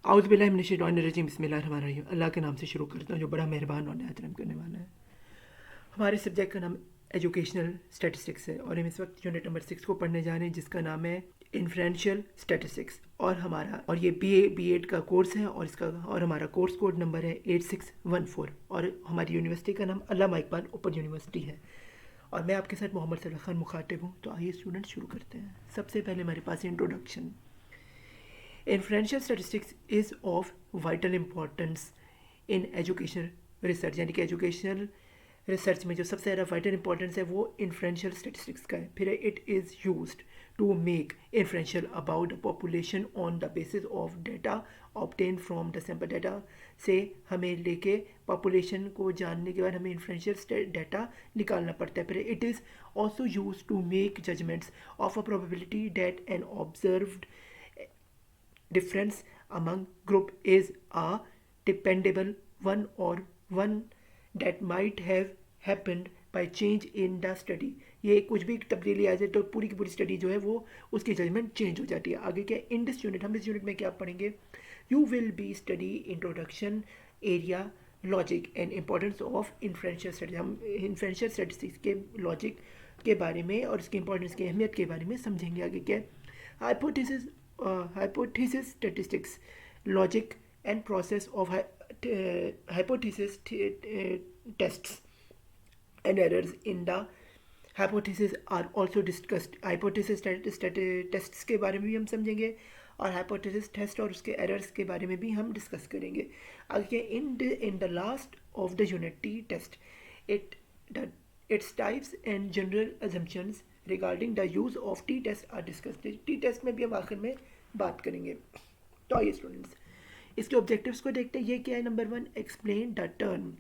आउज़ बिल्लाहि मिनश शैतानिर रजीम बिस्मिल्लाहिर्रहमानिर्रहीम। अल्लाह के नाम से शुरू करता हूँ जो बड़ा मेहरबान और नहायत रहम करने वाला है। हमारे सब्जेक्ट का नाम एजुकेशनल स्टैटिस्टिक्स है और हम इस वक्त यूनिट नंबर 6 को पढ़ने जा रहे हैं जिसका नाम है इन्फ्रेंशियल स्टैटिस्टिक्स। और ये बी एड का कोर्स है और हमारा कोर्स कोड नंबर है 8614 और हमारी यूनिवर्सिटी का नाम अल्लामा इकबाल ओपन यूनिवर्सिटी है। और मैं आपके साथ मोहम्मद सलाह खान मुखातिब हूँ। तो आइए स्टूडेंट शुरू करते हैं। सबसे पहले हमारे पास introduction. Inferential statistics is of vital importance in education research, यानी कि एजुकेशनल रिसर्च में जो सबसे ज़्यादा वाइटल इंपॉर्टेंस है वो इन्फ्रेंशियल स्टैटिस्टिक्स का है। फिर it is used to make inferential about the population on the basis of data obtain from the sample data से हमें लेके पॉपुलेशन को जानने के बाद हमें इन्फ्रेंशियल डेटा निकालना पड़ता है। फिर it is also use to make judgments of a probability that an observed difference among group is a dependable one or one that might have happened by change in the study। ये कुछ भी तब्दीली आ जाए तो पूरी की पूरी study जो है वो उसकी जजमेंट चेंज हो जाती है। आगे क्या इन दिस यूनिट, हम इस यूनिट में क्या पढ़ेंगे? You will be study introduction area logic and importance of inferential studies. हम इन्फ्रेंशियल स्टैटिस्टिक्स के लॉजिक के बारे में और उसकी इंपॉर्टेंस की अहमियत के बारे में समझेंगे। आगे क्या hypothesis hypothesis statistics, logic and process of hypothesis tests and errors in the hypothesis are also discussed। hypothesis tests के बारे में भी हम समझेंगे और hypothesis test और उसके errors के बारे में भी हम डिस्कस करेंगे। आगे in the last of the unit T test, its types and general assumptions regarding the use of T test are discussed। T test में भी हम आखिर में बात करेंगे। तो आइए स्टूडेंट्स इसके ऑब्जेक्टिव्स को देखते हैं। ये क्या है? Number 1 explain the term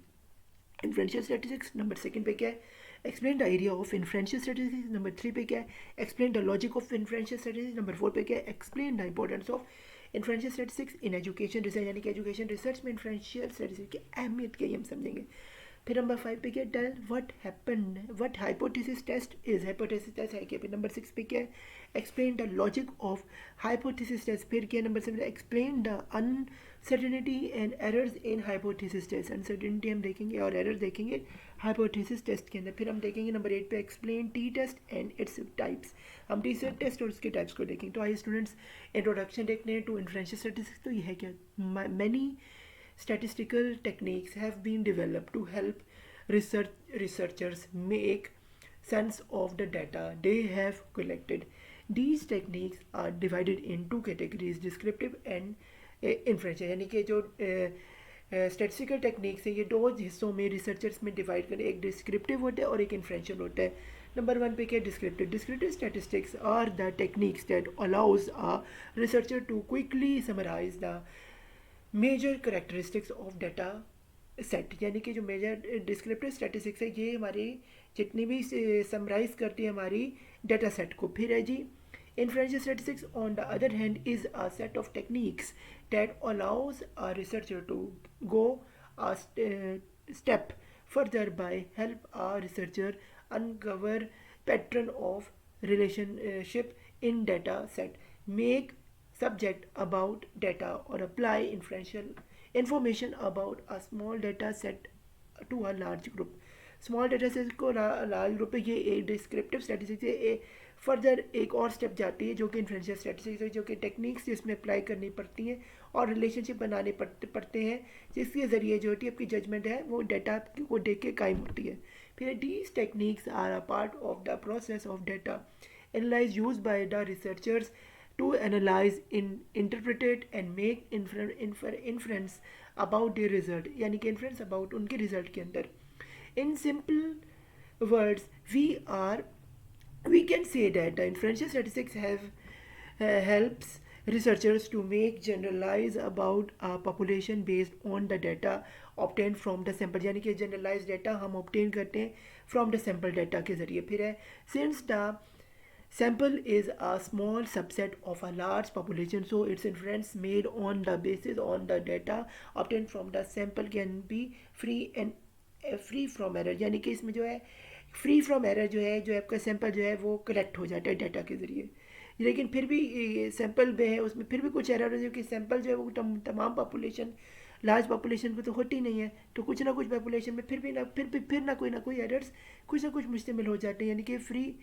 inferential statistics. Number 2 पे क्या है? Explain the area of inferential statistics. Number 3 पे क्या है? Explain the logic of inferential statistics. Number 4 पे क्या है? Explain the importance of inferential statistics in education research, यानी कि एजुकेशन रिसर्च में इन्फ्रेंशियल स्टैटिस्टिक्स की अहमियत क्या है हम समझेंगे। फिर नंबर 5 पे क्या? Tell what happened, what hypothesis test is. Hypothesis test है क्या? फिर नंबर 6 पे क्या है? Explain the logic of hypothesis test. फिर क्या? Number 7 explain the uncertainty and errors in hypothesis test. Uncertainty हम देखेंगे और एरर देखेंगे हाइपोथेसिस टेस्ट के अंदर। फिर हम देखेंगे नंबर 8 पे explain T test and its types. हम टी टेस्ट और उसके टाइप्स को देखेंगे। तो आइए स्टूडेंट्स इंट्रोडक्शन देखते हैं टू इन्फ्रेंशियल स्टैटिस्टिक्स। तो ये है क्या? Many statistical techniques have been developed to help researchers make sense of the data they have collected। These techniques are divided in two categories, descriptive and inferential, यानी कि जो statistical techniques है ये दो हिस्सों में रिसर्चर्स में डिवाइड करें। एक डिस्क्रिप्टिव होता है और एक इन्फ्रेंशियल होता है। नंबर 1 पे क्या? Descriptive. Descriptive statistics are the techniques that allows a researcher to quickly summarize the major characteristics of data set, यानी कि जो मेजर डिस्क्रिप्टिव स्टैटिस्टिक्स है ये हमारी जितनी भी समराइज करती है हमारी डाटा सेट को। फिर है जी inferential statistics on the other hand is a set of techniques that allows a researcher to go a step further by help a researcher uncover pattern of relationship in data set, make subject about data or apply inferential information about a small data set to a large group। Small data set को large group पे ये एक descriptive statistics है। Further एक और step जाती है जो कि इन्फ्रेंशियल स्टैटिस्टिक्स है, जो कि टेक्निक्स जिसमें अप्लाई करनी पड़ती हैं और रिलेशनशिप बनाने पड़ते हैं जिसके ज़रिए जो होती है आपकी जजमेंट है वो डाटा को देख के कायम होती है। फिर these techniques are a part of the process of data analyze use by the researchers to analyze, interpret and make inference about their result, यानी कि inference about उनके result के अंदर। In simple words, we can say that the inferential statistics have helps researchers to make generalize about a population based on the data obtained from the sample, यानी कि generalized data हम obtain करते हैं from the sample data के ज़रिए। फिर है since the sample is a small subset of a large population, so its inference made on the basis on the data obtained from the sample can be free from error, यानी कि इसमें जो है free from error जो है आपका sample जो है वो कलेक्ट हो जाता है डाटा के ज़रिए। लेकिन फिर भी सैंपल में है उसमें फिर भी कुछ एरर है कि सैंपल जो है वो तमाम पॉपुलेशन लार्ज पॉपुलेशन को तो होती नहीं है, तो कुछ ना कुछ पॉपुलेशन में फिर ना कोई एरर्स कुछ ना कुछ मुश्तमिल हो जाते हैं, यानी कि फ्री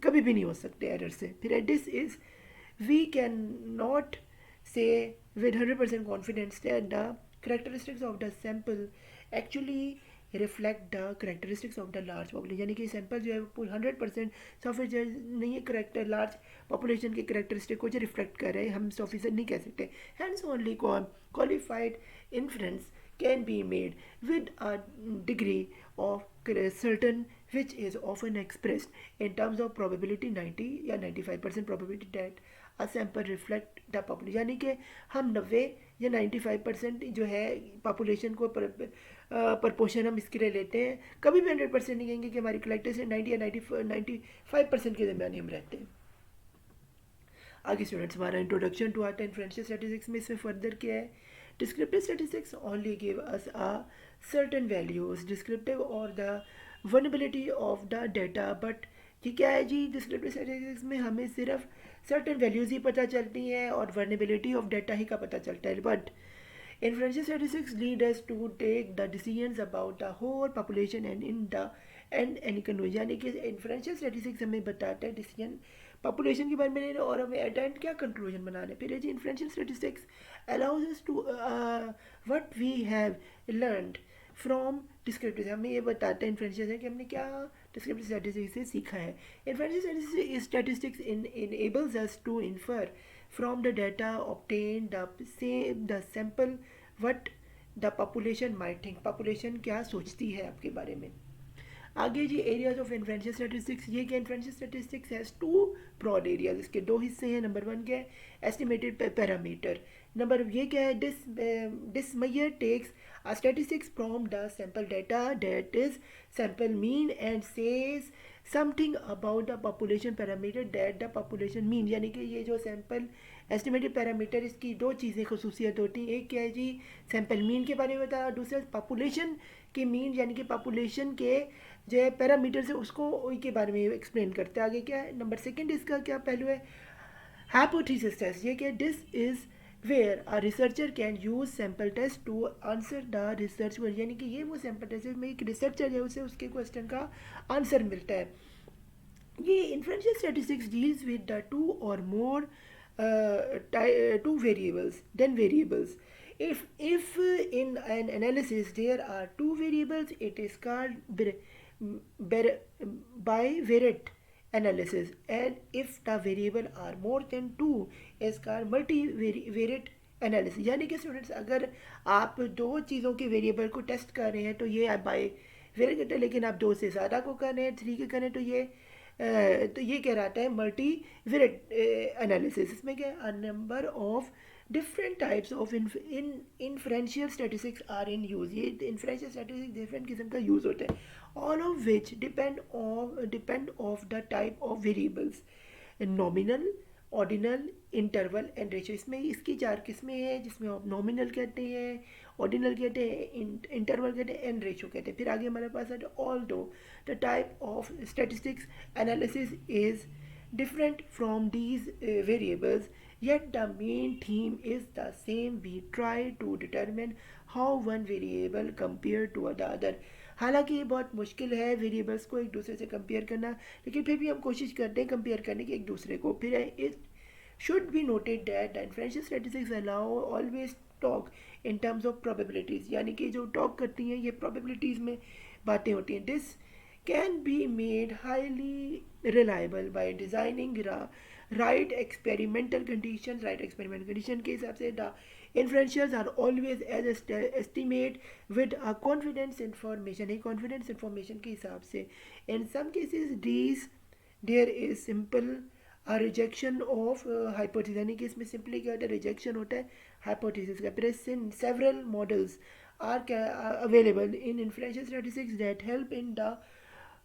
कभी भी नहीं हो सकते एरर से। फिर this is we can not say with 100% confidence that the characteristics of the sample actually reflect the characteristics of the large population, यानी कि सैंपल जो है वो 100% सॉफिस्टिकेटेड नहीं है, करेक्टर लार्ज पॉपुलेशन के करेक्टरिस्टिक को जो रिफ्लेक्ट कर रहे हैं, हम सॉफिस्टिकेटेड नहीं कह सकते। Hence only qualified inference can be made with a degree of certain which is often expressed in terms of probability 90 या 95% probability that a sample reflect the population, यानी कि हम 90 या 95% जो है पॉपुलेशन को प्रपोर्शन हम इसके लिए लेते हैं, कभी भी 100% नहीं कहेंगे कि हमारी कलेक्टर से 90 या 95% के दरमियान हम रहते हैं। आगे स्टूडेंट्स हमारा introduction to art and inferential statistics में इसमें फर्दर क्या है, descriptive statistics only give us a certain values descriptive और the variability of the data, but ये क्या है जी, डिस्क्रिप्टिव स्टैटिस्टिक्स में हमें सिर्फ सर्टेन वैल्यूज़ ही पता चलती हैं और वनबिलिटी ऑफ डाटा ही का पता चलता है, but inferential statistics lead us to take the decisions about the whole population and in the and any conclusion, यानी कि inferential statistics हमें बताता है डिसीजन पॉपुलेशन के बारे में लेना और हमें एट एंड क्या कंक्लूजन बनाना है। फिर जी inferential statistics allows us to what we have learned from descriptive, हमें ये बताता है इन्फ्रेंशियल है कि हमने क्या डिस्क्रिप्टिव स्टैटिस्टिक्स से सीखा है। Inferential statistics enables us to infer from the data obtained the sample what the population might think, population क्या सोचती है आपके बारे में। आगे जी एरियाज ऑफ इन्फ्रेंशियल स्टैटिस्टिक्स, ये क्या inferential statistics has two broad areas, इसके दो हिस्से हैं। नंबर वन क्या है, एस्टिमेटेड पैरामीटर, नंबर ये क्या है, डिसमेयर takes a statistics from the sample data that is sample mean and says something about the population parameter that the population mean, यानी कि ये जो सैम्पल एस्टिमेटेड पैरामीटर इसकी दो चीज़ें खसूसियत होती हैं, एक क्या है जी सैम्पल मीन के बारे में बताया, दूसरा पॉपुलेशन के मीन यानी कि पॉपुलेशन के जो है पैरामीटर से उसको के बारे में एक्सप्लेन करते हैं। आगे क्या है, नंबर सेकंड इसका क्या पहलू है, हाइपोथेसिस टेस्ट, ये क्या this is where a researcher can use sample test to answer the research question, यानी कि ये वो सैम्पल टेस्ट में एक रिसर्चर है उसे उसके क्वेश्चन का आंसर मिलता है। ये inferential statistics deals with the two और मोर two variables then variables, if in an analysis there are two variables it is called bivariate analysis, and if the variable are more than two is called multivariate analysis, यानी कि students अगर आप दो चीज़ों के variable को test कर रहे हैं तो ये आप बाई वेरिएट है, लेकिन आप दो से ज़्यादा को कर रहे हैं, थ्री के कर रहे हैं तो ये कह रहा है मल्टी वेरिएट एनालिसिस। इसमें क्या है, number of different types of inferential statistics are in use, ये इन्फ्रेंशियल स्टैटिस्टिक्स डिफरेंट किस्म का यूज़ होता है, all of which depend of the type of variables, nominal ordinal interval and ratio. इसमें इसकी चार किस्में हैं जिसमें आप नॉमिनल कहते हैं, ऑर्डिनल कहते हैं, इंटरवल कहते हैं, एंड रेशियो कहते हैं। फिर आगे हमारे पास है ऑल दो the type of statistics analysis is different from these variables yet the main theme is the same, we try to determine how one variable compare to the other। हालांकि ये बहुत मुश्किल है वेरिएबल्स को एक दूसरे से कंपेयर करना, लेकिन फिर भी हम कोशिश करते हैं कंपेयर करने की एक दूसरे को। फिर it should be noted that the inferential statistics allow always talk in terms of probabilities, यानी कि जो टॉक करती हैं ये प्रोबेबिलिटीज़ में बातें होती हैं। This can be made highly reliable by designing right experimental condition के हिसाब से the inferentials are always as estimate with a confidence information, एक confidence information के हिसाब से। in some cases these there is simple a rejection of hypothesis, यानी कि इसमें simply क्या होता है, rejection होता है hypothesis का। present several models are available in inferential statistics that help in the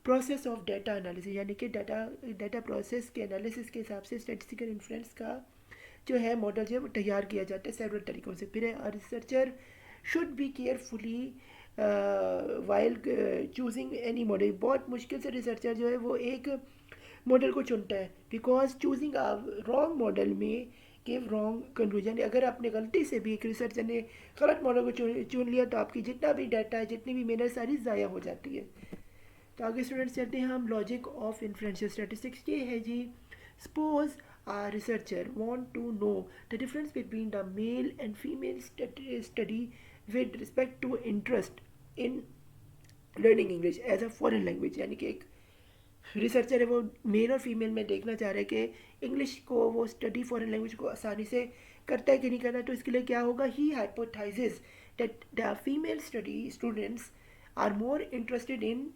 process of data analysis, यानी कि डाटा प्रोसेस के एनालिसिस के हिसाब से स्टैटिस्टिकल इन्फ्रेंस का जो है मॉडल जो है वो तैयार किया जाता है सेवरल तरीक़ों से। फिर researcher should be carefully while choosing any model, बहुत मुश्किल से रिसर्चर जो है वो एक मॉडल को चुनता है, because choosing a wrong model में गिव रॉन्ग कंक्लूजन। अगर आपने गलती से भी एक रिसर्चर ने गलत मॉडल को चुन लिया तो आपकी जितना भी डाटा है, जितनी भी मेहनत सारी ज़ाया हो जाती है। तो आगे स्टूडेंट्स चलते हैं हम। लॉजिक ऑफ इन्फ्लुएंशियल स्टैटिस्टिक्स ये है जी, suppose a researcher want to know the difference between the male and female study with respect to interest in learning English as a foreign language। यानी कि एक रिसर्चर है, वो मेल और female में देखना चाह रहे हैं कि इंग्लिश को वो स्टडी फॉरेन लैंग्वेज को आसानी से करता है कि नहीं करता। तो इसके लिए क्या होगा, he hypothesizes that the female students are more interested in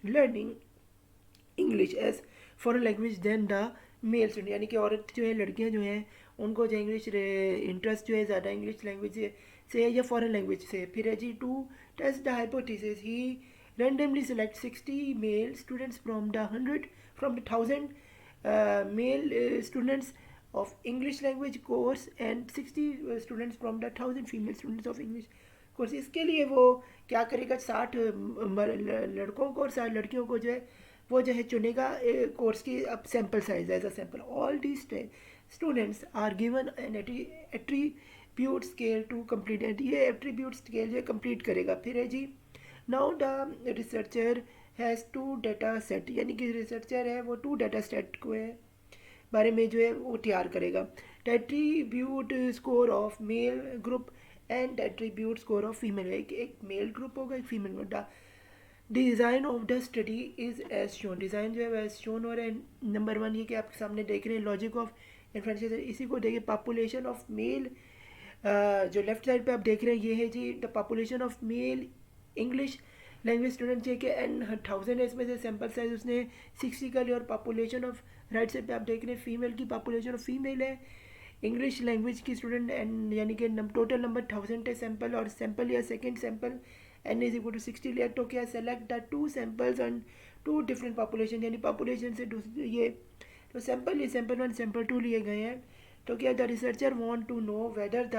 learning English as foreign language than the male student. यानी कि औरत जो है, लड़कियां जो हैं, उनको जो इंग्लिश इंटरेस्ट जो है ज़्यादा इंग्लिश लैंग्वेज से है या फॉरेन लैंग्वेज से। फिर है जी, to test the hypothesis he randomly select 60 male students from the 1000 male students of English language course and 60 students from the 1000 female students of English course। इसके लिए वो क्या करेगा, 60 लड़कों को और 60 लड़कियों को जो है वो जो है चुनेगा कोर्स की अब sample size as a sample. All these students are given an attribute scale to complete. ये एट्रीब्यूट स्केल जो है कंप्लीट करेगा। फिर है जी, now the researcher has 2 data set. यानी कि रिसर्चर है वो 2 डाटा सेट को है बारे में जो है वो तैयार करेगा। Attribute score of male group and attribute score of female. एक मेल ग्रुप होगा, एक female group. The design of the study is as shown. Design जो है एज शोन हो रहा है। नंबर 1 ये कि आप सामने देख रहे हैं लॉजिक ऑफ इन्फ्लुएंशियल। इसी को देखिए, पॉपुलेशन ऑफ मेल जो लेफ्ट साइड पे आप देख रहे हैं ये है जी, the population of male English language student चाहिए कि एन 1000 है, इसमें से सैम्पल साइज उसने 60 का लिया। और पॉपुलेशन ऑफ राइट साइड पे आप देख रहे हैं फीमेल की पॉपुलेशन ऑफ फीमेल है इंग्लिश लैंग्वेज की स्टूडेंट एन, यानी कि टोटल नंबर 1000 है सैम्पल। और सैम्पल या second sample n is equal to 60 लिया। तो क्या, select the 2 samples on 2 different population. यानी पॉपुलेशन से ये तो सैम्पल 1 सैम्पल 2 लिए गए हैं। तो क्या, the researcher want to know whether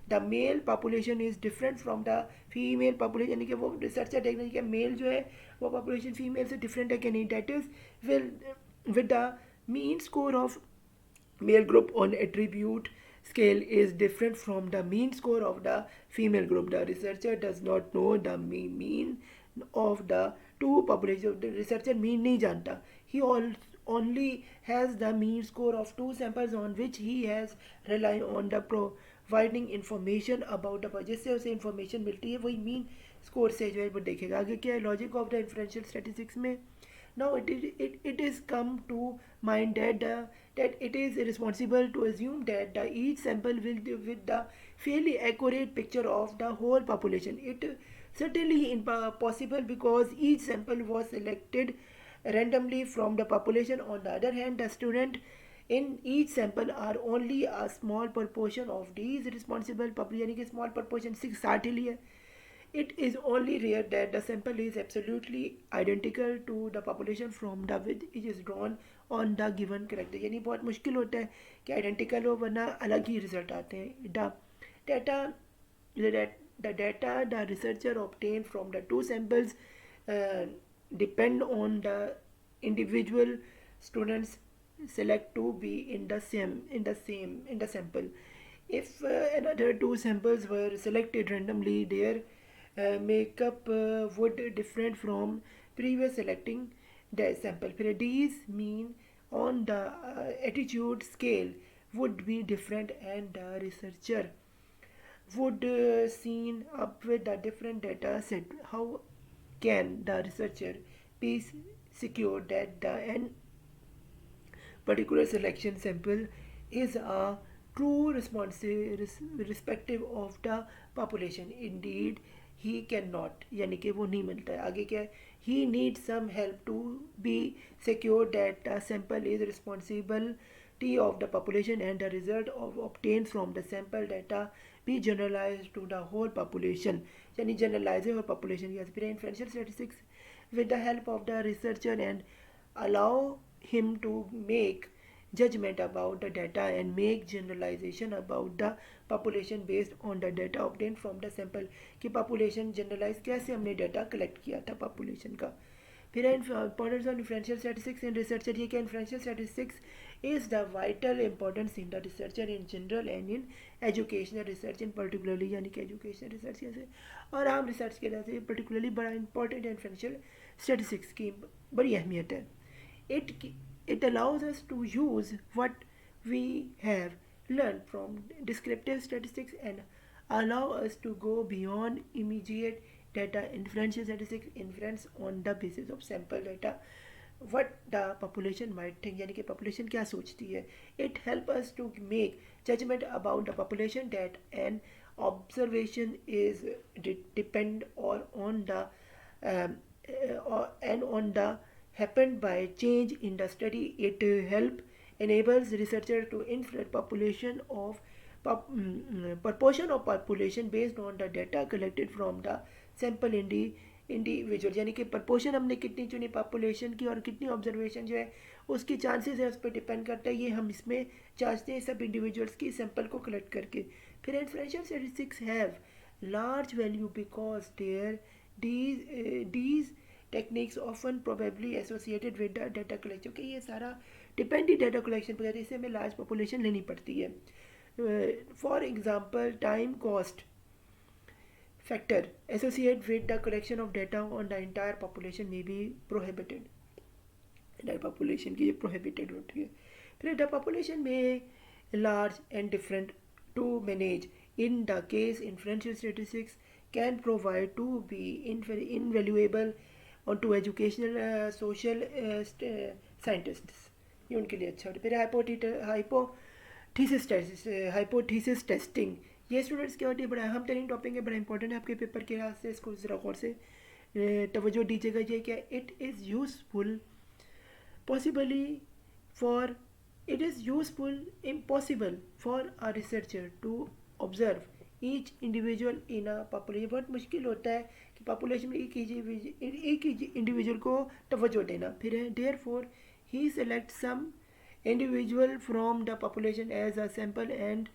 the male population is different from the female population. यानी कि वो रिसर्चर देख रहे हैं कि मेल जो है वो पॉपुलेशन फीमेल से डिफरेंट है कि नहीं। That is with the mean score of male group on attribute scale is different from the mean score of the female group. The researcher does not know the mean of the 2 population. The researcher mean नहीं जानता, he only has the mean score of 2 samples on which he has rely on the providing information about the, जिससे उसे information मिलती है वही mean score से जो है वो देखेगा। आगे क्या है, logic of the inferential statistics में now it is come to mind that it is responsible to assume that each sample will give with the fairly accurate picture of the whole population. It certainly impossible because each sample was selected randomly from the population. On the other hand, the student in each sample are only a small proportion of these responsible population, यानी कि small proportion 60 लिए। It is only rare that the sample is absolutely identical to the population from the which it is drawn on the given character। यानी बहुत मुश्किल होता है कि identical हो, वरना अलग ही रिजल्ट आते हैं। The data the researcher obtained from the 2 samples depend on the individual students select to be in the sample. If another 2 samples were selected randomly, their makeup would different from previous selecting the sample. फिर these mean on the attitude scale would be different and the researcher would seen up with the different data set. How can the researcher be secure that the n particular selection sample is a true response respective of the population? Indeed he cannot, यानी कि वो नहीं मिलता है। आगे क्या है, he needs some help to be secure that the sample is responsibility of the population and the result of obtained from the sample data be generalized to the whole population। यानी generalize है और population की फिर inferential statistics with the help of the researcher and allow him to make judgment about the data and make generalization about the population based on the data obtained from the sample। कि population generalize कैसे हमने data collect किया था population का। फिर है importance of differential statistics in researcher. ये क्या differential statistics is the vital importance in the researcher in general and in educational research in particularly, यानी कि educational research कैसे और आम research के लिए से particularly बड़ा important है differential statistics की बड़ी अहमियत है. It it allows us to use what we have learned from descriptive statistics and allow us to go beyond immediate data. Inferential statistics inference on the basis of sample data what the population might think, यानी कि population क्या सोचती है. It help us to make judgment about the population that an observation is depend or on the and on the happened by change in the study. It help enables researcher to infer population of proportion of population based on the data collected from the sample individual, यानी कि proportion हमने कितनी चुनी population की और कितनी observation जो है उसकी चांसेस है उस पर डिपेंड करता है. ये हम इसमें जांचते हैं सब इंडिविजुअल्स की सैंपल को कलेक्ट करके. फिर influential statistics have large value because there these techniques often probably associated with the data collection, क्योंकि ये सारा डिपेंड ही डाटा कलेक्शन पर जाता है, इससे हमें लार्ज पॉपुलेशन लेनी पड़ती है. For example time cost factor associated with the collection of data on the entire population may be prohibited. Entire population की ये prohibited होती है. फिर the population may large and different to manage. In the case inferential statistics can provide to be invaluable onto educational social scientists. ये उनके लिए अच्छा होता है. फिर hypothesis testing ये स्टूडेंट्स क्या होती है बड़ा अहम तरीन टॉपिक है, बड़ा इंपॉर्टेंट है आपके पेपर के लिहाज से, इसको ज़रा गौर से तवज्जो दीजिएगा. ये क्या it is useful possibly for it is useful impossible for a researcher to observe each individual in a population. बहुत मुश्किल होता है कि पॉपुलेशन में एक ही इंडिविजुअल को तवज्जो देना. फिर है therefore he select some individual from the population as a sample and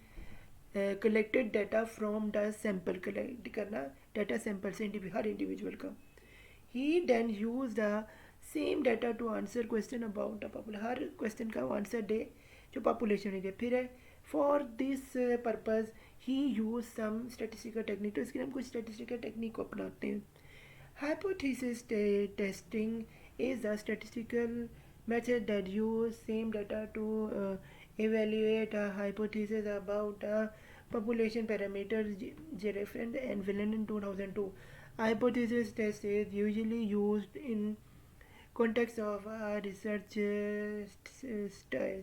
collected data from the sample. Collect करना डाटा सैम्पल से हर इंडिविजुअल का. He then use the same data to answer question about the population. हर question का answer दे जो population है. फिर है for this purpose he use some statistical technique. तो इसके लिए हम कुछ स्टैटिस्टिकल टेक्निक को अपनाते हैं. Hypothesis testing is the statistical method that use same data to evaluate a hypothesis about a population parameters. Jerefriend and Villen in 2002. Hypothesis test is usually used in context of a research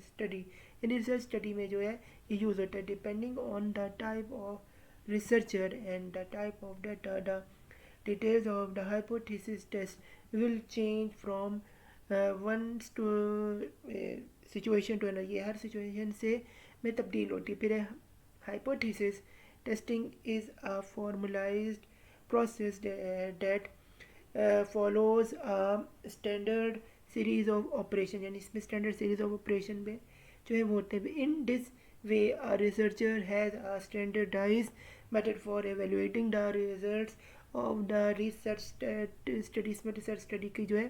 study. In research study में जो है ये use होता है. Depending on the type of researcher and the type of data, the details of the hypothesis test will change from one to situation to another. ये हर situation से में तब्दील होती है. फिर hypothesis testing is a formalized process that follows a standard series of operation, यानी इसमें स्टैंडर्ड सीरीज ऑफ ऑपरेशन में जो है वो होते हैं. In this way a researcher has a standardize method for evaluating the results of the research study. इसमें research study की जो है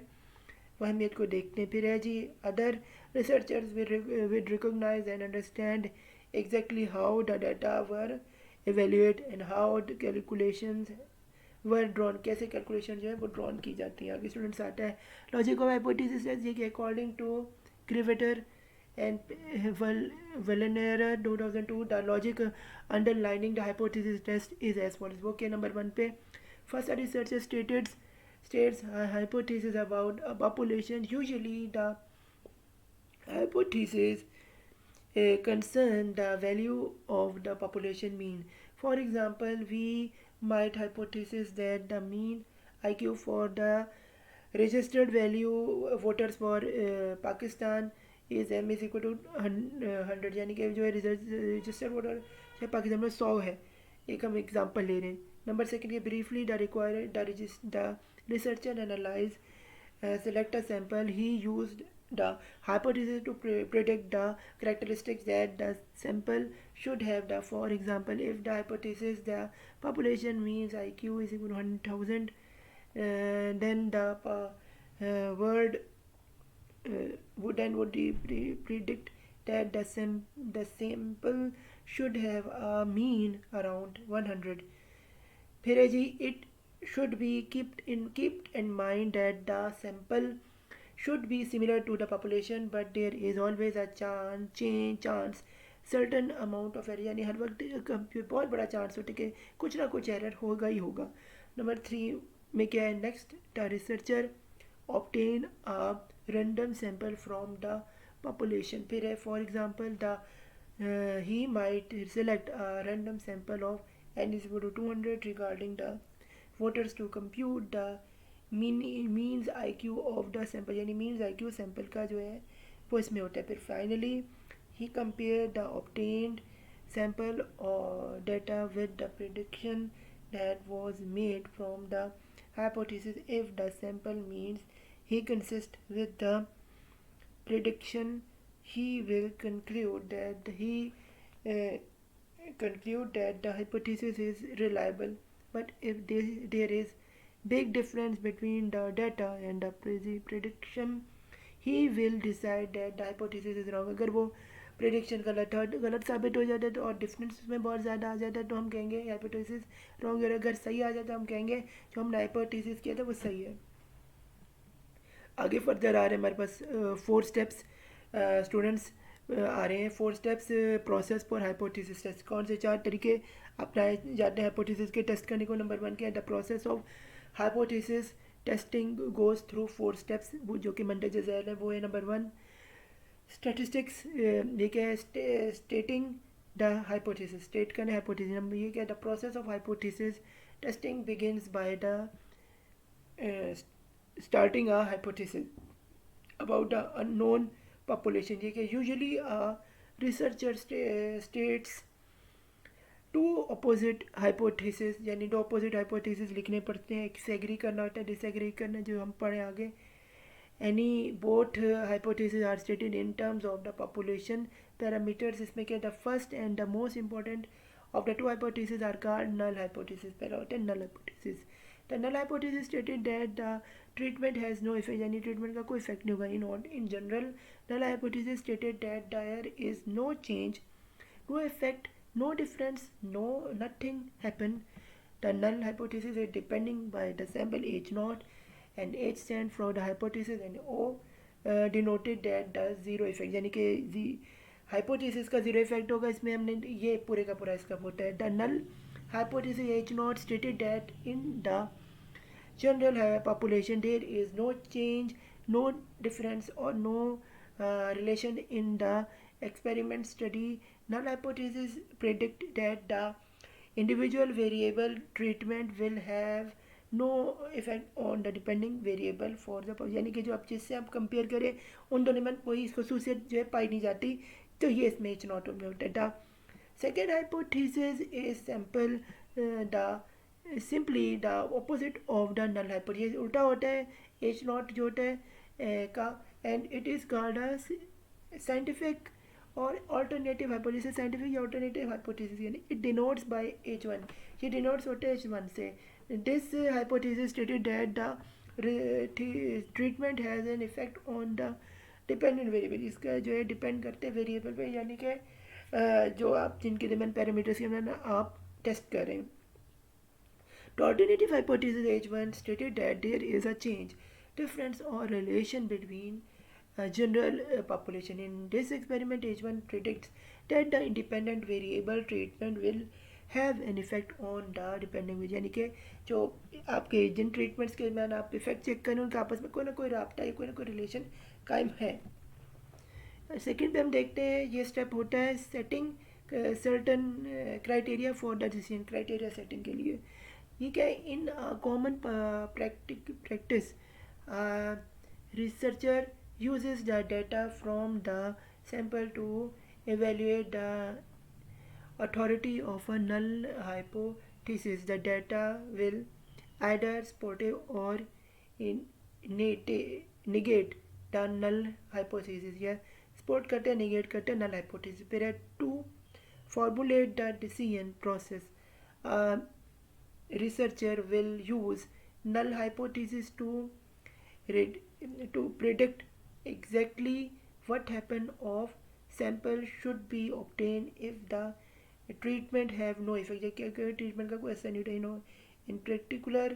अहमियत को देखते हैं. फिर है जी other researchers with recognize and understand exactly how the data were evaluate and how the calculations were drawn. कैसे कैलकुलेशन जो है वो ड्रॉन की जाती है. आगे स्टूडेंट्स आता है लॉजिक ऑफ हाइपोथेसिस टेस्ट. ये कि according to Gravetter and Wallnau 2002 the logic underlining the hypothesis test is as follows. वो के नंबर 1 पे first researcher states a hypothesis about a population. Usually the hypothesis concern the value of the population mean. For example, we might hypothesize that the mean IQ for the registered value voters for Pakistan is m is equal to 100, यानी कि जो है registered voter है पाकिस्तान में 100 है. एक हम example ले रहे हैं. नंबर सेकंड ये briefly the researcher analyze select a sample. He used the hypothesis to predict the characteristics that the sample should have. The for example, if the hypothesis the population means IQ is equal to 100,000, then the word would predict that the sample should have a mean around 100. फिर है जी, it should be kept in mind that the sample should be similar to the population, but there is always a chance certain amount of error, यानी हर वक्त बहुत बड़ा chance होता है कि कुछ ना कुछ एरर होगा ही होगा. नंबर 3 में क्या है, next, the researcher obtain a random sample from the population. फिर है, for example, he might select a random sample of n is equal to 200 regarding the voters to compute the means IQ of the sample, यानी means IQ sample का जो है वो इसमें होता है. फिर finally he compared the obtained sample or data with the prediction that was made from the hypothesis. If the sample means he consists with the prediction, he will conclude that the hypothesis is reliable. But if there is big difference between the data and the prediction, he will decide that the hypothesis is wrong. अगर वो prediction गलत साबित हो जाता है तो और difference उसमें बहुत ज़्यादा आ जाता है तो हम कहेंगे हाइपोथेसिस रॉन्ग है, और अगर सही आ जाता है हम कहेंगे जो हमने हाइपोथेसिस किया था वो सही है. आगे फर्दर आ रहे हैं हमारे पास 4 स्टेप्स स्टूडेंट्स आ रहे हैं. 4 steps process for hypothesis test. कौन से 4 तरीके अपनाए जाते हैं हाइपोथेसिस के टेस्ट करने को. नंबर 1 क्या है, the process of hypothesis testing goes through 4 steps, जो कि मंडे जैल है वो है. नंबर 1 स्टैटिस्टिक्स, ये क्या है, स्टेटिंग द हाइपोथेसिस, स्टेट करना हाइपोथेसिस. नंबर ये क्या है, the process of hypothesis testing begins by the starting a hypothesis about the unknown population. ये कि usually a researcher states two opposite hypothesis, यानी 2 opposite hypothesis लिखने पड़ते हैं. एक से एग्री करना होता है, डिसएग्री करना, जो हम पढ़े आगे. Any both hypotheses are stated in terms of the population parameters. इसमें क्या, the first and the most important of the 2 hypotheses are called null hypothesis. पहला होता है null hypothesis. The null hypothesis stated that the treatment has no effect, यानी treatment का कोई effect नहीं होगा. In general, null hypothesis stated that there is no change, no effect, no difference, nothing happen. The null hypothesis is depending by the sample H naught, and H stand for the hypothesis, and O denoted that the zero effect, यानी कि hypothesis का zero effect होगा. इसमें हमने ये पूरे का पूरा इसका होता है. The null hypothesis H naught stated that in the general population there is no change, no difference, or no relation in the experiment study. Null hypothesis predict that the individual variable treatment will have no effect on the depending variable for the, यानी कि जो आप जिससे आप compare करें उन दोनों में कोई खसूसियत जो है पाई नहीं जाती. तो ये इसमें H naught में होता है. Second hypothesis is simply the opposite of the null hypothesis. उल्टा होता है H naught जो होता है का, and it is called as scientific or alternative hypothesis. Scientific या alternative hypothesis, यानी it denotes by H1. ये denotes होता है H1 से. This hypothesis stated that the treatment has an effect on the dependent variable. इसका जो है depend करते हैं वेरिएबल पे, यानी कि जो आप जिनके दरमियान पैरामीटर्स के अंदर आप टेस्ट कर रहे हैं. The alternative hypothesis H1 stated that there is a change, difference, or relation between general population. In this experiment, H1 predicts that the independent variable treatment will have an effect on the dependent variable, यानी कि जो आपके जिन treatments के दरमियान आप effect check करें उनका आपस में कोई ना कोई राब्ता या कोई ना कोई रिलेशन कायम है. सेकेंड पे हम देखते हैं ये स्टेप होता है setting certain criteria for the decision. Criteria setting के लिए ये क्या है, in common practice researcher uses the data from the sample to evaluate the authority of a null hypothesis. The data will either support or negate the null hypothesis, या support करते हैं negate करते हैं null hypothesis. फिर है to formulate the decision process. Researcher will use null hypothesis to to predict exactly what happen of sample should be obtained if the treatment have no effect. क्या treatment का कोई असर नहीं होता, in particular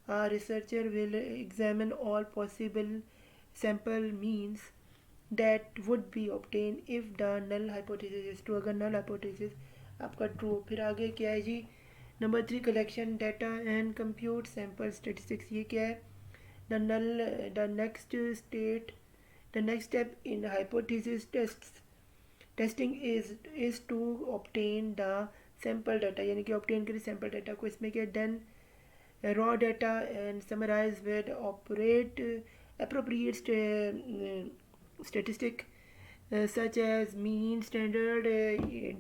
a researcher will examine all possible sample means that would be obtained if the null hypothesis is true. अगर null hypothesis आपका true, फिर आगे क्या है जी, number 3 collection data and compute sample statistics. ये क्या है, the next step in hypothesis testing is to obtain the sample data, यानी कि obtain करें sample data को. इसमें क्या, then raw data and summarize with appropriate statistic such as mean, standard,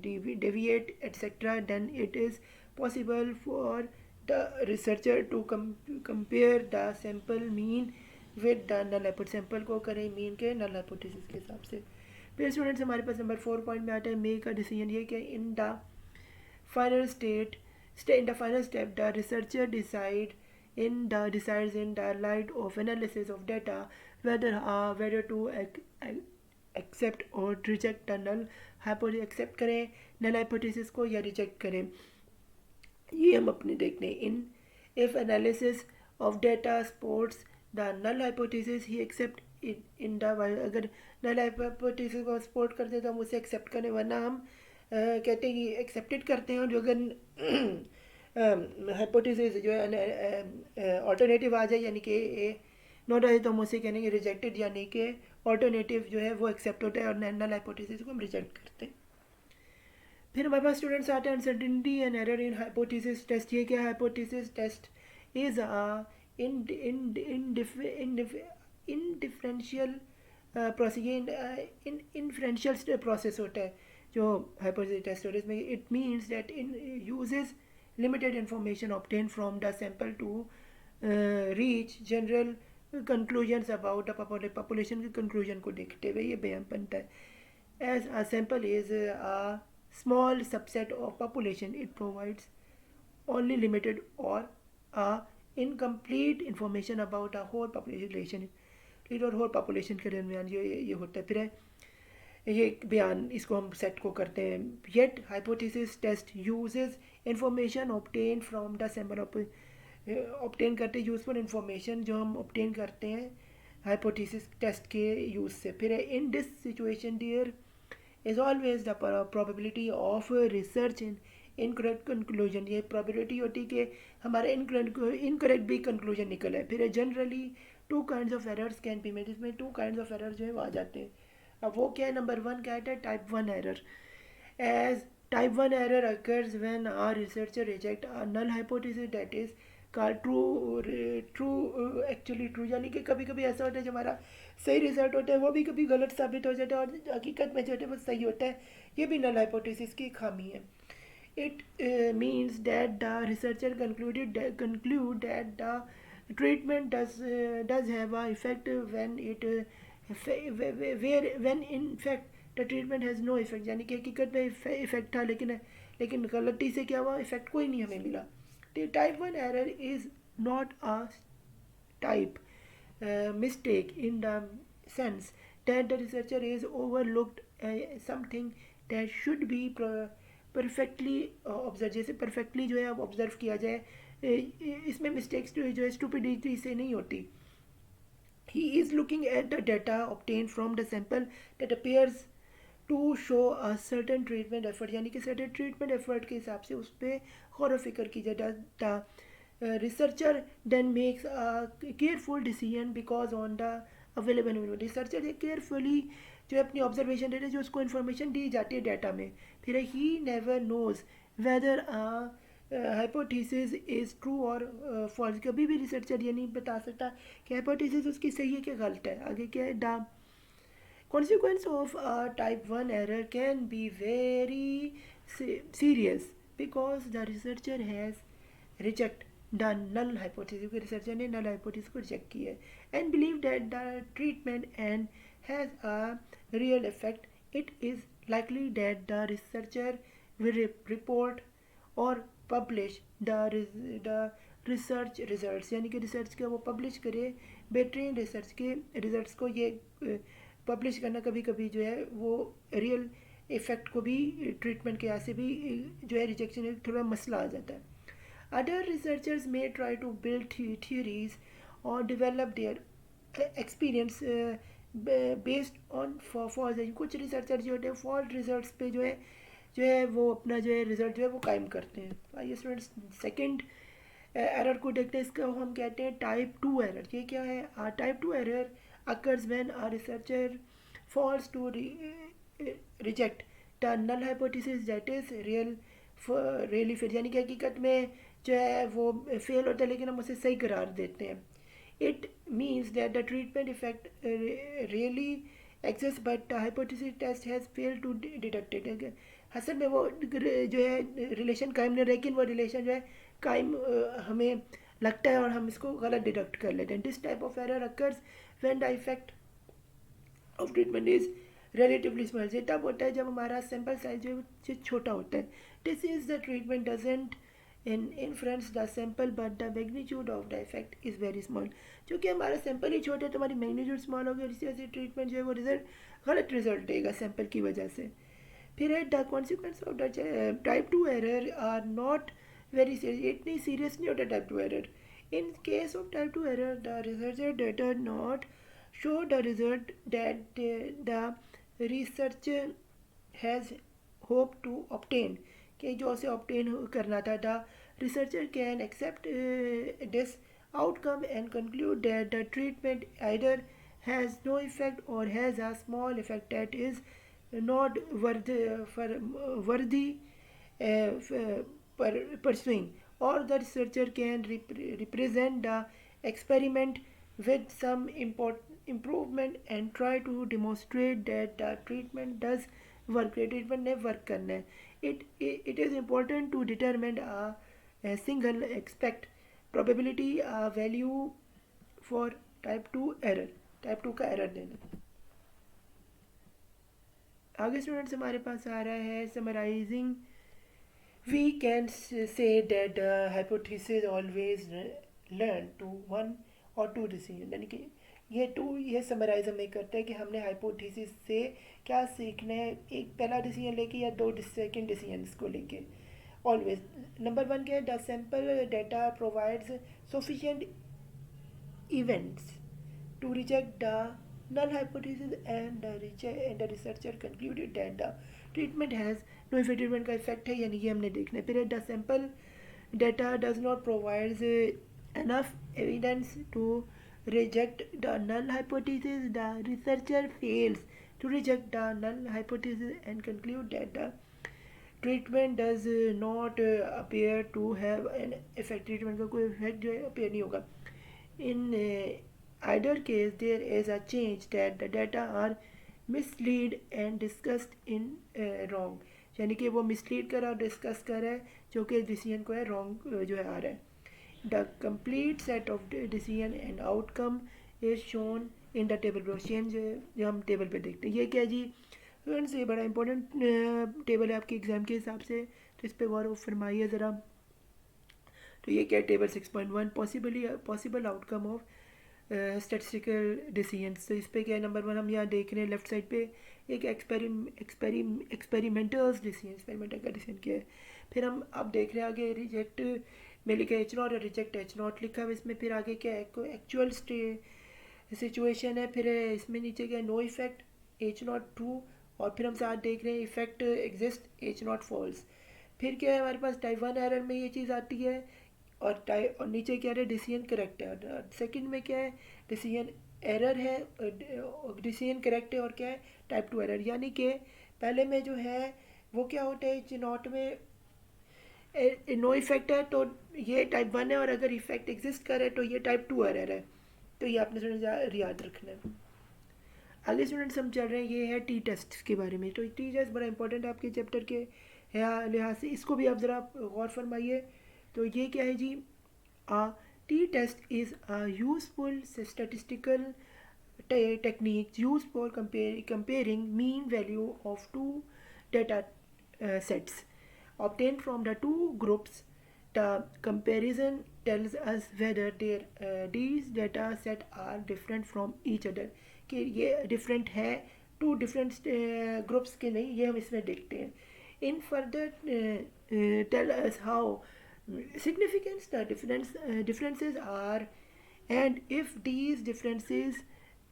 deviate, etc. Then it is possible for the researcher to compare the sample mean with the null hypothesis. sample को करें mean के null hypothesis के हिसाब से. फिर students हमारे पास number 4 point में आता है मेक अ डिसीजन. ये क्या, in the final step the researcher decides in the light of analysis of data whether to accept or reject the null hypothesis. accept करें null hypothesis को या reject करें, ये हम अपने देखते हैं. if analysis of data supports the null hypothesis he accept in the अगर null hypothesis को support करते हैं तो हम उसे accept करें, वरना हम कहते हैं कि एक्सेप्टेड करते हैं. और जो अगर हाइपोथेसिस जो है ऑल्टरनेटिव आ जाए यानी कि ए नॉट आए तो हम उसे कहेंगे रिजेक्टेड, यानी कि ऑल्टरनेटिव जो है वो एक्सेप्ट होता है और नल हाइपोथेसिस को हम रिजेक्ट करते हैं. फिर हमारे पास स्टूडेंट्स आते हैं uncertainty and error in hypothesis test. ये क्या, hypothesis test is inferential process होता है जो हाइपोथेसिस टेस्ट होता है. इसमें it means that in uses limited information obtained from the sample to reach general conclusions about the population की conclusion को देखते हुए ये बयान बनता है. as a sample is a small subset of population it provides only limited or a incomplete information about a whole population. और whole population के दरमियान ये होता है. फिर है ये बयान, इसको हम सेट को करते हैं. Yet hypothesis test uses information obtain from the sample. Obtain करते यूजफुल इंफॉर्मेशन जो हम ऑब्टेन करते हैं हाइपोथेसिस टेस्ट के यूज़ से. फिर in this situation there is always the probability of research in incorrect conclusion. ये प्रोबेबिलिटी होती है कि हमारा इनकरेक्ट भी कंक्लूजन निकला है. फिर generally 2 kinds of errors can be made. इसमें 2 kinds ऑफ एरर जो है वो आ जाते हैं. अब वो क्या है, नंबर 1 क्या है, type 1 error. As type 1 error occurs when a researcher reject a null hypothesis that is called true. यानी कि कभी कभी ऐसा होता है जो हमारा सही रिजल्ट होता है वो भी कभी गलत साबित हो जाता है और हकीकत में जो है वो सही होता है. ये भी नल हाइपोथेसिस की खामी है. It means that the researcher conclude that the treatment does have a effect when in fact the treatment has no effect. यानी कि हकीकत में इफेक्ट था लेकिन गलती से क्या हुआ, इफेक्ट कोई नहीं हमें मिला. Type 1 error is not a type mistake in the sense that the researcher is overlooked something that should be perfectly observed. जैसे perfectly जो है अब ऑब्जर्व किया जाए, इसमें मिस्टेक्स जो है स्टूपिडिटी से नहीं होती. He is looking at the data obtained from the sample that appears to show a certain treatment effort. यानी कि certain treatment effort के हिसाब से उस पर गौर व फिक्र की जाए. The researcher then makes a careful decision because on the available information. researcher ये carefully जो अपनी observation data जो उसको information दी जाती है डाटा में, फिर he never knows whether a hypothesis is true or false. कभी भी रिसर्चर ये नहीं बता सकता कि हाइपोथेसिस उसकी सही है कि गलत है. आगे क्या है, the consequence of a type 1 error can be very serious because the researcher has rejected the null hypothesis. Researcher ने null hypothesis को रिजेक्ट किया है and believe that the treatment and has a real effect. It is likely that the researcher will report or publish the research results, यानी कि research का वो publish करे, बेहतरीन रिसर्च के रिजल्ट्स को ये पब्लिश करना कभी कभी जो है वो रियल इफ़ेक्ट को भी ट्रीटमेंट के यहाँ से भी जो है रिजेक्शन थोड़ा मसला आ जाता है. Other researchers may try to build theories or develop their experience based on false. कुछ रिसर्चर जो है फॉल्स रिजल्ट्स पे जो है वो अपना जो है रिजल्ट जो है वो कायम करते हैं. आइए स्टूडेंट्स सेकंड एरर को देखते हैं. इसका हम कहते हैं टाइप 2 एरर. ये क्या है? Type 2 error occurs when a researcher falls to reject the null hypothesis that is really fail, यानी कि हकीकत में जो है वो फेल होता है लेकिन हम उसे सही करार देते हैं. It means that the treatment effect really exist but the hypothesis test has fail to detected. असल में वो जो है रिलेशन कायम नहीं, लेकिन वो रिलेशन जो है कायम हमें लगता है और हम इसको गलत डिडक्ट कर लेते हैं. This type of error occurs when the effect of treatment is relatively small. ये तब होता है जब हमारा सैम्पल साइज जो है छोटा होता है. This is the treatment doesn't influence the sample but the magnitude of the effect is very small. क्योंकि हमारा सैम्पल ही छोटा है तो हमारी मैग्नीट्यूड स्मॉल होगी और इसी वजह से ट्रीटमेंट जो है वो गलत रिजल्ट देगा सैम्पल की वजह से. फिर है the consequence of the type 2 error are not very serious. इतनी सीरियस नहीं होता type 2 error. In case of type 2 error the researcher data not show the result that the researcher has hope to obtain, कि जो उसे obtain करना था. The researcher can accept this outcome and conclude that the treatment either has no effect or has a small effect that is not worthy pursuing, or the researcher can represent the experiment with some improvement and try to demonstrate that the treatment does work. Treatment ने work करना है. It is important to determine a single expect probability value for type 2 error. type 2 का error देना. आगे students हमारे पास आ रहा है summarising. We can say that the hypothesis always learn to one or two decision. यानी कि ये समराइज हमें करता है कि हमने हाइपोथेसिस से क्या सीखना है, एक पहला डिसीजन लेके या दो सेकेंड डिसीजन को लेके. ऑलवेज नंबर 1 क्या है? The sample data provides sufficient events to reject the null hypothesis and the researcher concluded that the treatment has no effect. Treatment का इफेक्ट है यानी ये हमने देखना है. फिर the sample data does not provides enough evidence to reject the null hypothesis. The researcher fails to reject the null hypothesis and conclude that the treatment does not appear to have an effect. Treatment का कोई effect जो है appear नहीं होगा. In either case there is a change that the data are mislead and discussed in wrong. यानी कि वो mislead कर रहा है और डिस्कस कर रहा है जो कि डिसीजन को है रॉन्ग जो है आ रहा है. The complete set of decision and outcome is shown in the table. प्रोशियन जो हम टेबल पे देखते हैं. ये क्या जी फ्रेंड्स, ये बड़ा इंपॉर्टेंट टेबल है आपके एग्ज़ाम के हिसाब से, तो इस पर गौर फरमाइए ज़रा. तो ये क्या table 6.1 possible outcome of statistical decisions. तो इस पे क्या है? नंबर 1 हम यहाँ देख रहे हैं लेफ्ट साइड पे एक एक्सपेरिमेंटल्स डिसीजन, एक्सपेरिमेंटल का डिसीजन क्या है. फिर हम अब देख रहे हैं आगे रिजेक्ट में लिखा है H0 और रिजेक्ट H0 लिखा है इसमें. फिर आगे क्या है? एक्चुअल सिचुएशन है. फिर इसमें नीचे क्या है? No effect H0 true. और फिर हम साथ देख रहे हैं इफेक्ट एग्जिस्ट H0 फॉल्स. फिर क्या है हमारे पास? टाइप 1 एरर में ये चीज़ आती है और नीचे क्या है? डिसीजन करेक्ट है. और सेकंड में क्या है? डिसीजन एरर है, डिसीजन करेक्ट है. और क्या है? Type 2 error. यानी कि पहले में जो है वो क्या होता है? H0 में नो इफेक्ट है तो ये टाइप 1 है, और अगर इफेक्ट एग्जिस्ट करे तो ये टाइप 2 एरर है. तो ये आपने स्टूडेंट याद रखना है. आगे स्टूडेंट्स हम चल रहे हैं, ये है टी टेस्ट के बारे में. तो टी टेस्ट बड़ा इंपॉर्टेंट है आपके चैप्टर के लिहाज से, इसको भी आप ज़रा गौर फरमाइए. तो ये क्या है जी? t-test is a useful statistical technique used for comparing mean value of two data sets obtained from the two groups The comparison tells us whether these data set are different from each other, कि ये different है two different groups के नहीं, ये हम इसमें देखते हैं. In further tell us how significant the differences are, and if these differences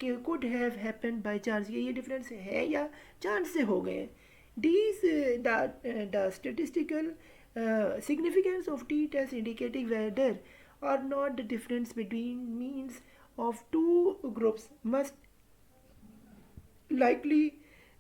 could have happened by chance, ये difference है या chance से हो गए. These the statistical significance of t-test indicating whether or not the difference between means of two groups must likely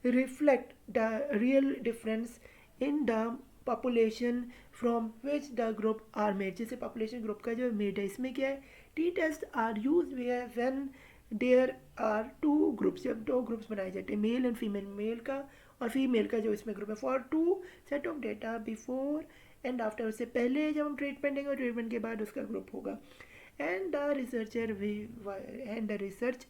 reflect the real difference in the population from which the group are made. जैसे population group का जो made है, इसमें क्या है, t-test are used when there are two groups, जब दो groups बनाए जाते हैं, male and female, male का और फीमेल का जो इसमें ग्रुप है, for two set of data before and after, उससे पहले जब हम ट्रीटमेंट देंगे और ट्रीटमेंट के बाद उसका ग्रुप होगा. And the research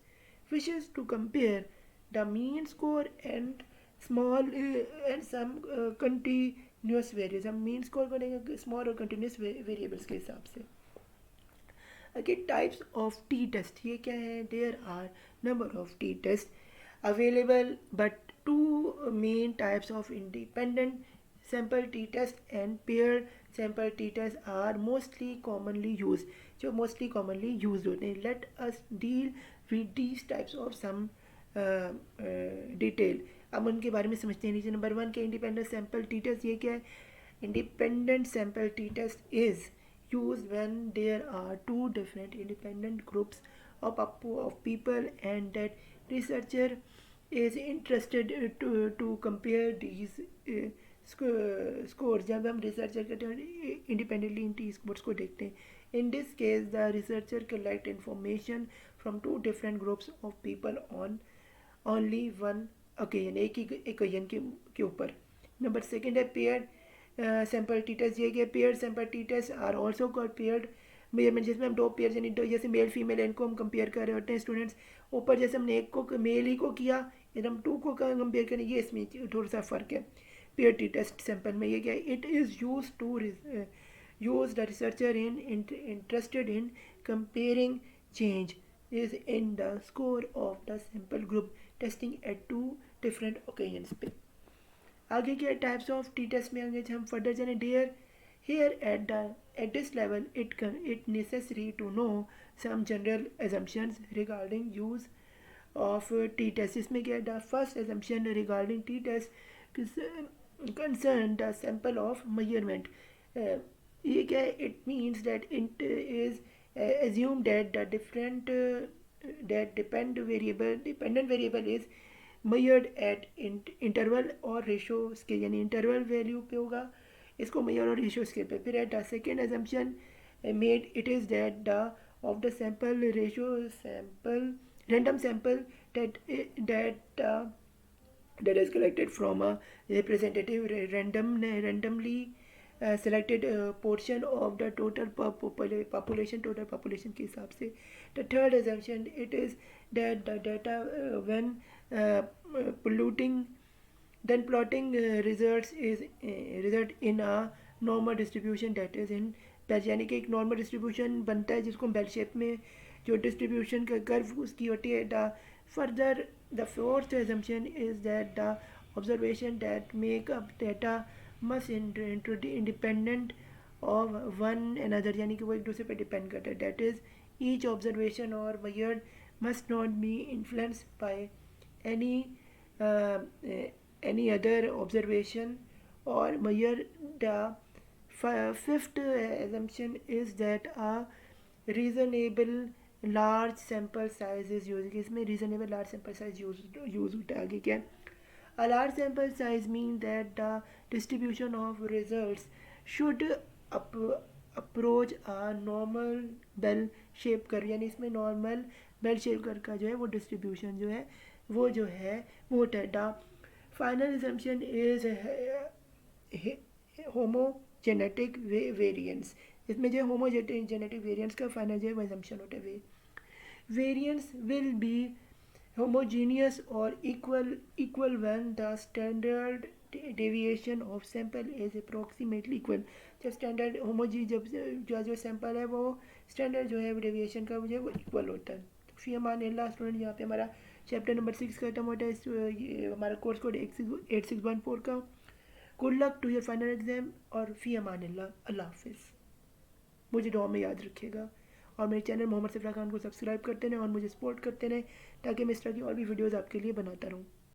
wishes to compare the mean score and small and some continuous variables. हम मीन स्कोर करेंगे स्मॉल और कंटिन्यूस वेरिएबल्स के हिसाब से. Okay, types of t-test, ये क्या है, there are number of t-tests available, but two main types of independent sample t-test and paired sample t-test are mostly commonly used, जो mostly commonly used होते हैं. Let us deal with these types of some detail. अब उनके बारे में समझते हैं. नीचे नंबर 1 के independent sample t-test, ये क्या है, independent sample t-test is used when there are two different independent groups of people and that researcher is interested to compare these scores. जब हम researcher करते हैं independently इन t scores को देखते हैं. In this case the researcher collect information from two different groups of people on only one occasion, एक ही occasion के ऊपर. नंबर 2 है paired सैम्पल टी टेस्ट. ये क्या, pair sample T test are also called paired measurement, जिसमें हम दो pair यानी जैसे मेल फीमेल इनको हम कंपेयर कर रहे होते हैं स्टूडेंट्स. ऊपर जैसे हमने एक को मेल ही को किया, यदि हम टू को कंपेयर करें, ये इसमें थोड़ा सा फ़र्क है पेयर टी टेस्ट सैम्पल में. ये क्या है, it is use to use the researcher in interested in comparing change is in the score of the sample group testing at two different occasions पे. आगे क्या टाइप्स ऑफ टी टेस्ट में आगे हम फर्दर जाने. here at this level it necessary to know some general assumptions regarding use of t test. इसमें क्या, the first assumption regarding t test concern the sample of measurement. ये क्या है, it means that it is assumed that the dependent variable is measured at interval और ratio scale, यानी interval value पे होगा, इसको मेजर और रेशो स्केल पे. फिर the second assumption made it is that the of the sample ratio sample random sample that that is collected from a representative randomly selected portion of the total population के हिसाब से. The third assumption it is that the data when plotting results result in a normal distribution that is in bell, यानी कि एक normal distribution बनता है जिसको हम बेल शेप में जो डिस्ट्रीब्यूशन का कर्व उसकी होती है. The fourth assumption is that the observation that make up data must independent of one another, यानी कि वो एक दूसरे पे डिपेंड करता है. that is each observation or measured must not be influenced by any other observation or measure. The fifth assumption is that a reasonable large sample size is used. इसमें reasonable large sample size use होता है. आगे क्या, a large sample size means that the distribution of results should approach a normal bell shape curve, यानी इसमें normal bell shape curve का जो है वो distribution जो है वो होता है. The final assumption is homogenetic variance. इसमें जो homogenetic variance का फाइनल जो है वो assumption होता है. Variance will be homogeneous or equal when the standard deviation of sample is approximately equal. जब स्टैंडर्ड होमोजी जब जो सैंपल है वो स्टैंडर्ड जो है डेविएशन का जो है वो इक्वल होता है। तो फ़ी अमान अल्लाह स्टूडेंट, यहाँ पे हमारा चैप्टर नंबर 6 खत्म होता है। ये हमारा कोर्स कोड 8614 का। Good luck to your final exam और फ़ी अमान अल्लाह हाफिज़। मुझे दुआ में याद रखिएगा और मेरे चैनल मोहम्मद सिफरा खान को सब्सक्राइब करते रहें और मुझे सपोर्ट करते रहें ताकि मैं इस तरह की और भी वीडियोज़ आपके लिए बनाता रहूँ।